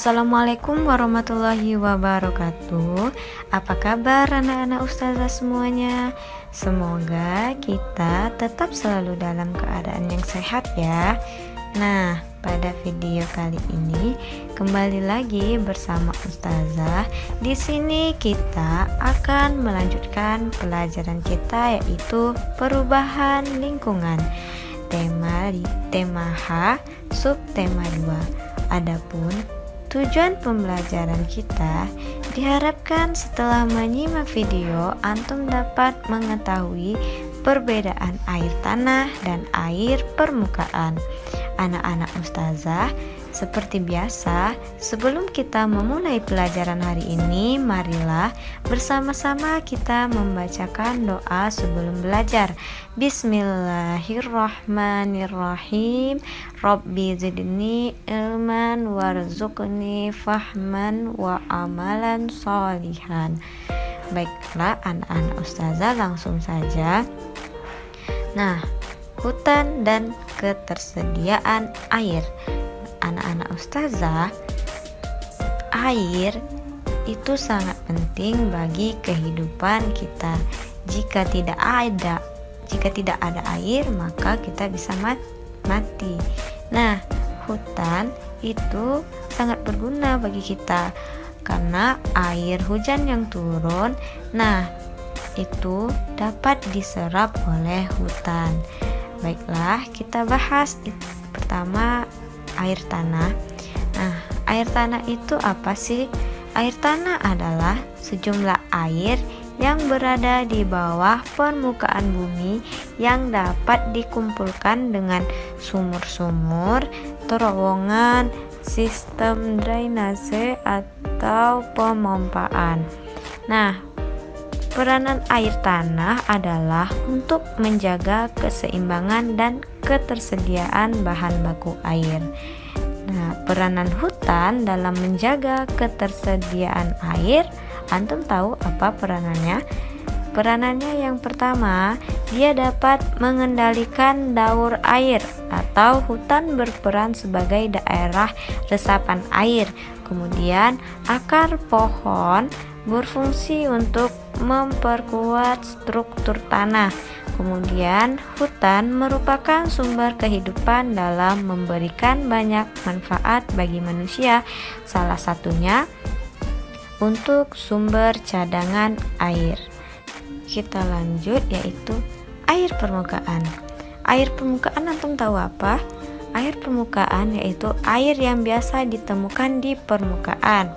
Assalamualaikum warahmatullahi wabarakatuh. Apa kabar anak-anak ustazah semuanya? Semoga kita tetap selalu dalam keadaan yang sehat ya. Nah, pada video kali ini kembali lagi bersama ustazah. Di sini kita akan melanjutkan pelajaran kita, yaitu perubahan lingkungan. Tema H, subtema 2. Adapun tujuan pembelajaran kita, diharapkan setelah menyimak video antum dapat mengetahui perbedaan air tanah dan air permukaan. Anak-anak ustazah, seperti biasa, sebelum kita memulai pelajaran hari ini, marilah bersama-sama kita membacakan doa sebelum belajar. Bismillahirrahmanirrahim. Rabbi zidni ilman warzuqni fahman wa amalan sholihan. Baiklah anak-anak ustazah, langsung saja. Nah, hutan dan ketersediaan air. Anak-anak ustazah, air itu sangat penting bagi kehidupan kita. Jika tidak ada air, maka kita bisa mati. Nah, hutan itu sangat berguna bagi kita karena air hujan yang turun, nah itu dapat diserap oleh hutan. Baiklah, kita bahas pertama air tanah. Nah, air tanah itu apa sih? Air tanah adalah sejumlah air yang berada di bawah permukaan bumi yang dapat dikumpulkan dengan sumur-sumur, terowongan, sistem drainase atau pemompaan. Nah, peranan air tanah adalah untuk menjaga keseimbangan dan ketersediaan bahan baku air. Nah, peranan hutan dalam menjaga ketersediaan air, antum tahu apa peranannya? Peranannya yang pertama, dia dapat mengendalikan daur air atau hutan berperan sebagai daerah resapan air. Kemudian, akar pohon berfungsi untuk memperkuat struktur tanah. Kemudian, hutan merupakan sumber kehidupan dalam memberikan banyak manfaat bagi manusia. Salah satunya untuk sumber cadangan air. Kita lanjut, yaitu air permukaan. Air permukaan antum tahu apa? Air permukaan yaitu air yang biasa ditemukan di permukaan.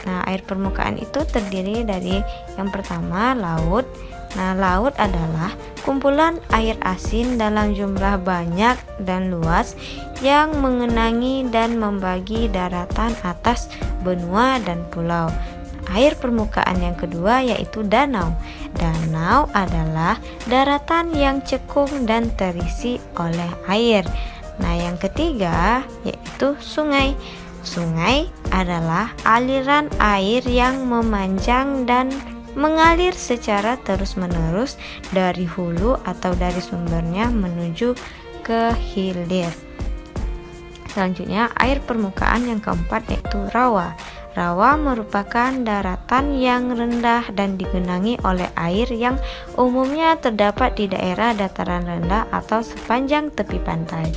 Nah, air permukaan itu terdiri dari yang pertama laut. Nah, laut adalah kumpulan air asin dalam jumlah banyak dan luas yang mengenangi dan membagi daratan atas benua dan pulau. Air permukaan yang kedua yaitu danau. Danau adalah daratan yang cekung dan terisi oleh air. Nah, yang ketiga yaitu sungai. Sungai adalah aliran air yang memanjang dan mengalir secara terus-menerus dari hulu atau dari sumbernya menuju ke hilir. Selanjutnya, air permukaan yang keempat yaitu rawa. Rawa merupakan daratan yang rendah dan digenangi oleh air yang umumnya terdapat di daerah dataran rendah atau sepanjang tepi pantai.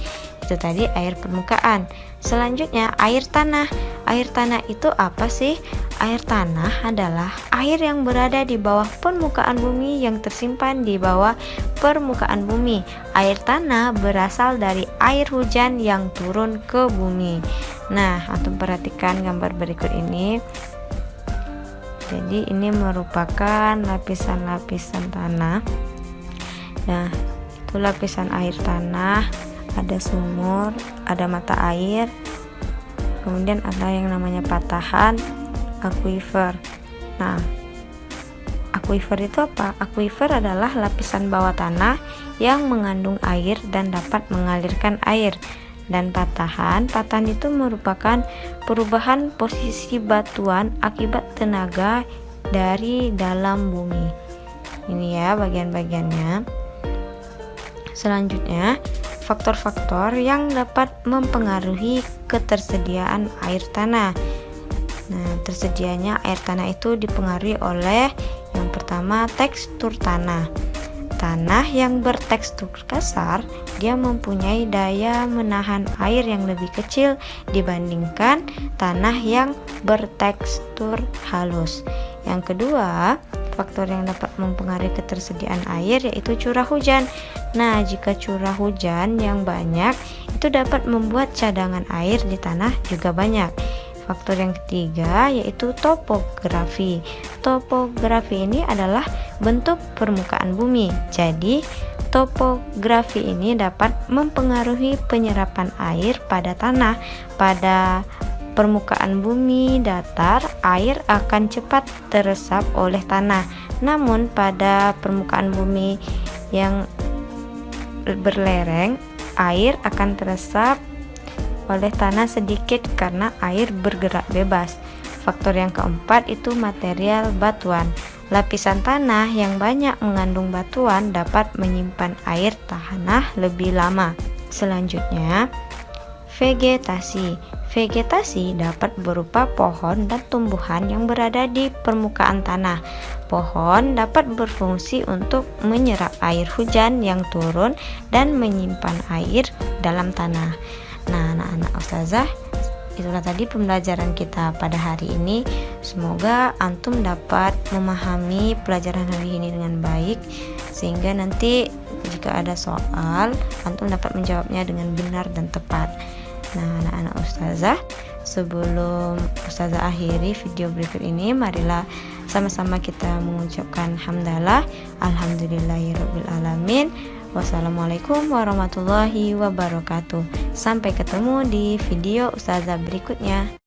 Itu tadi air permukaan. Selanjutnya, air tanah. Air tanah itu apa sih? Air tanah adalah air yang berada di bawah permukaan bumi yang tersimpan di bawah permukaan bumi. Air tanah berasal dari air hujan yang turun ke bumi. Nah, antum perhatikan gambar berikut ini. Jadi ini merupakan lapisan-lapisan tanah. Nah, itu lapisan air tanah. Ada sumur, ada mata air, kemudian ada yang namanya patahan, aquifer. Nah, aquifer itu apa? Aquifer adalah lapisan bawah tanah yang mengandung air dan dapat mengalirkan air. Dan patahan itu merupakan perubahan posisi batuan akibat tenaga dari dalam bumi. Ini ya bagian-bagiannya. Selanjutnya, faktor-faktor yang dapat mempengaruhi ketersediaan air tanah. Nah, tersedianya air tanah itu dipengaruhi oleh yang pertama tekstur tanah. Tanah yang bertekstur kasar, dia mempunyai daya menahan air yang lebih kecil dibandingkan tanah yang bertekstur halus. Yang kedua, faktor yang dapat mempengaruhi ketersediaan air yaitu curah hujan. Nah, jika curah hujan yang banyak, itu dapat membuat cadangan air di tanah juga banyak. Faktor yang ketiga yaitu topografi. Topografi ini adalah bentuk permukaan bumi. Jadi, topografi ini dapat mempengaruhi penyerapan air pada tanah. Pada permukaan bumi datar, air akan cepat teresap oleh tanah. Namun, pada permukaan bumi yang berlereng, air akan teresap oleh tanah sedikit karena air bergerak bebas. Faktor yang keempat itu material batuan. Lapisan tanah yang banyak mengandung batuan dapat menyimpan air tanah lebih lama. Selanjutnya, vegetasi. Vegetasi dapat berupa pohon dan tumbuhan yang berada di permukaan tanah. Pohon dapat berfungsi untuk menyerap air hujan yang turun dan menyimpan air dalam tanah. Nah, anak-anak ustazah, itulah tadi pembelajaran kita pada hari ini. Semoga antum dapat memahami pelajaran hari ini dengan baik, sehingga nanti jika ada soal, antum dapat menjawabnya dengan benar dan tepat. Nah, anak-anak ustazah, sebelum ustazah akhiri video berikut ini, marilah sama-sama kita mengucapkan hamdalah, alhamdulillahirabbil alamin. Wassalamualaikum warahmatullahi wabarakatuh. Sampai ketemu di video ustazah berikutnya.